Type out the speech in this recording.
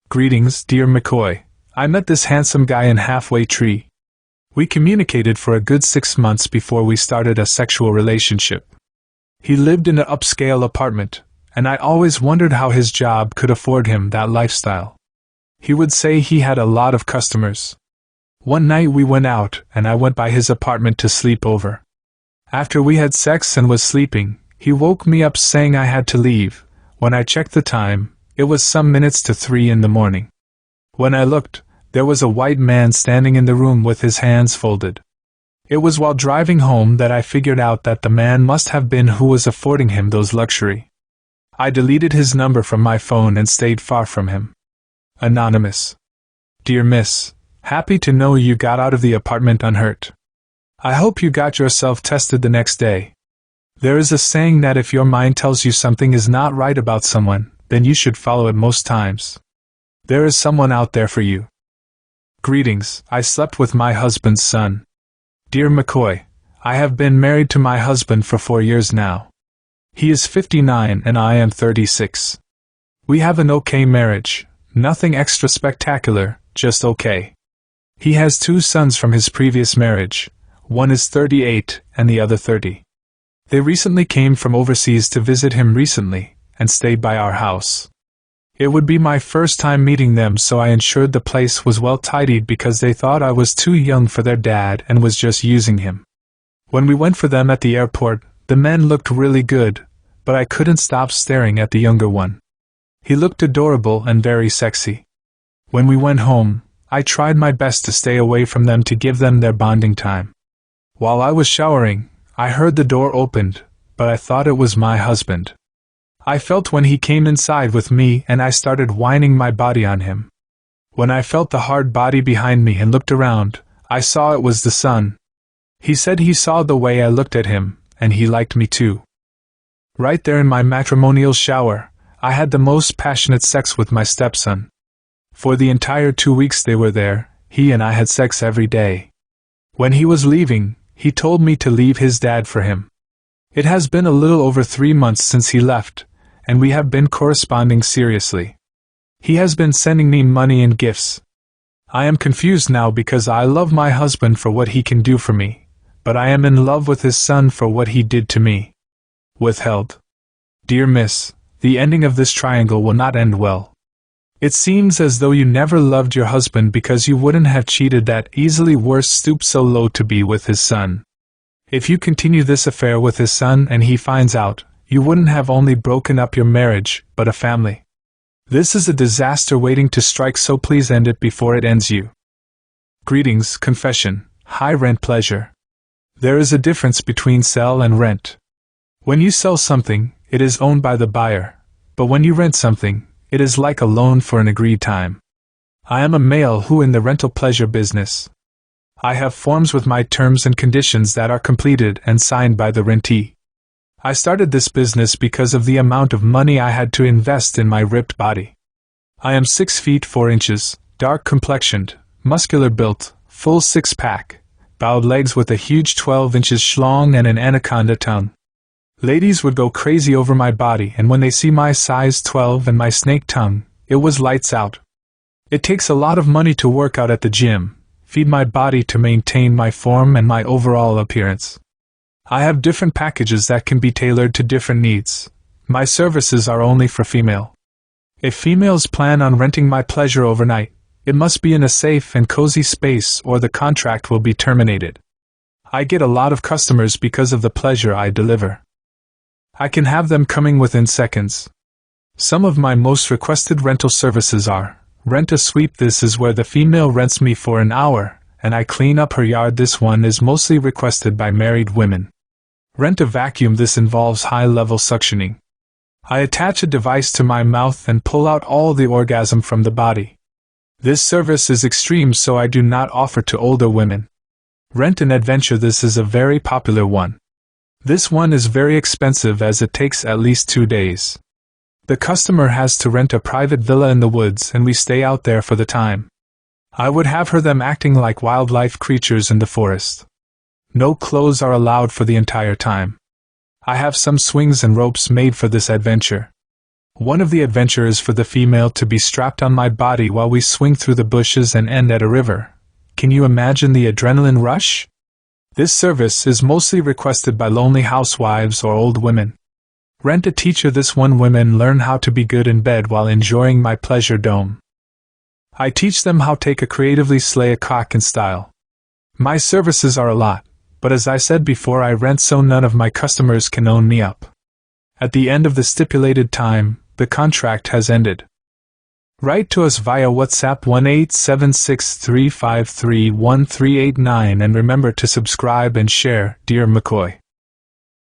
Greetings, dear Mckoy. I met this handsome guy in Halfway Tree. We communicated for a good 6 months before we started a sexual relationship. He lived in an upscale apartment, and I always wondered how his job could afford him that lifestyle. He would say he had a lot of customers. One night we went out, and I went by his apartment to sleep over. After we had sex and was sleeping, he woke me up saying I had to leave. When I checked the time, it was some minutes to 3 in the morning. When I looked, there was a white man standing in the room with his hands folded. It was while driving home that I figured out that the man must have been who was affording him those luxury. I deleted his number from my phone and stayed far from him. Anonymous. Dear Miss, happy to know you got out of the apartment unhurt. I hope you got yourself tested the next day. There is a saying that if your mind tells you something is not right about someone, then you should follow it most times. There is someone out there for you. Greetings, I slept with my husband's son. Dear Mckoy, I have been married to my husband for 4 years now. He is 59 and I am 36. We have an okay marriage, nothing extra spectacular, just okay. He has 2 sons from his previous marriage, one is 38 and the other 30. They recently came from overseas to visit him recently, and stayed by our house. It would be my first time meeting them, so I ensured the place was well tidied because they thought I was too young for their dad and was just using him. When we went for them at the airport, the men looked really good, but I couldn't stop staring at the younger one. He looked adorable and very sexy. When we went home, I tried my best to stay away from them to give them their bonding time. While I was showering, I heard the door opened, but I thought it was my husband. I felt when he came inside with me and I started whining my body on him. When I felt the hard body behind me and looked around, I saw it was the son. He said he saw the way I looked at him, and he liked me too. Right there in my matrimonial shower, I had the most passionate sex with my stepson. For the entire 2 weeks they were there, he and I had sex every day. When he was leaving, he told me to leave his dad for him. It has been a little over 3 months since he left, and we have been corresponding seriously. He has been sending me money and gifts. I am confused now because I love my husband for what he can do for me, but I am in love with his son for what he did to me. Withheld. Dear Miss, the ending of this triangle will not end well. It seems as though you never loved your husband because you wouldn't have cheated that easily, worse, stoop so low to be with his son. If you continue this affair with his son and he finds out, you wouldn't have only broken up your marriage, but a family. This is a disaster waiting to strike, so please end it before it ends you. Greetings, confession, high rent pleasure. There is a difference between sell and rent. When you sell something, it is owned by the buyer, but when you rent something, it is like a loan for an agreed time. I am a male who in the rental pleasure business. I have forms with my terms and conditions that are completed and signed by the rentee. I started this business because of the amount of money I had to invest in my ripped body. I am 6 feet 4 inches, dark complexioned, muscular built, full 6-pack, bowed legs with a huge 12 inches schlong and an anaconda tongue. Ladies would go crazy over my body, and when they see my size 12 and my snake tongue, it was lights out. It takes a lot of money to work out at the gym, feed my body to maintain my form and my overall appearance. I have different packages that can be tailored to different needs. My services are only for female. If females plan on renting my pleasure overnight, it must be in a safe and cozy space or the contract will be terminated. I get a lot of customers because of the pleasure I deliver. I can have them coming within seconds. Some of my most requested rental services are: rent a sweep. This is where the female rents me for an hour, and I clean up her yard. This one is mostly requested by married women. Rent a vacuum. This involves high-level suctioning. I attach a device to my mouth and pull out all the orgasm from the body. This service is extreme, so I do not offer to older women. Rent an adventure. This is a very popular one. This one is very expensive as it takes at least 2 days. The customer has to rent a private villa in the woods and we stay out there for the time. I would have them acting like wildlife creatures in the forest. No clothes are allowed for the entire time. I have some swings and ropes made for this adventure. One of the adventures for the female to be strapped on my body while we swing through the bushes and end at a river. Can you imagine the adrenaline rush? This service is mostly requested by lonely housewives or old women. Rent a teacher. This one women learn how to be good in bed while enjoying my pleasure dome. I teach them how to creatively slay a cock in style. My services are a lot, but as I said before, I rent so none of my customers can own me up. At the end of the stipulated time, the contract has ended. Write to us via WhatsApp 1-876-353-1389 and remember to subscribe and share, dear Mckoy.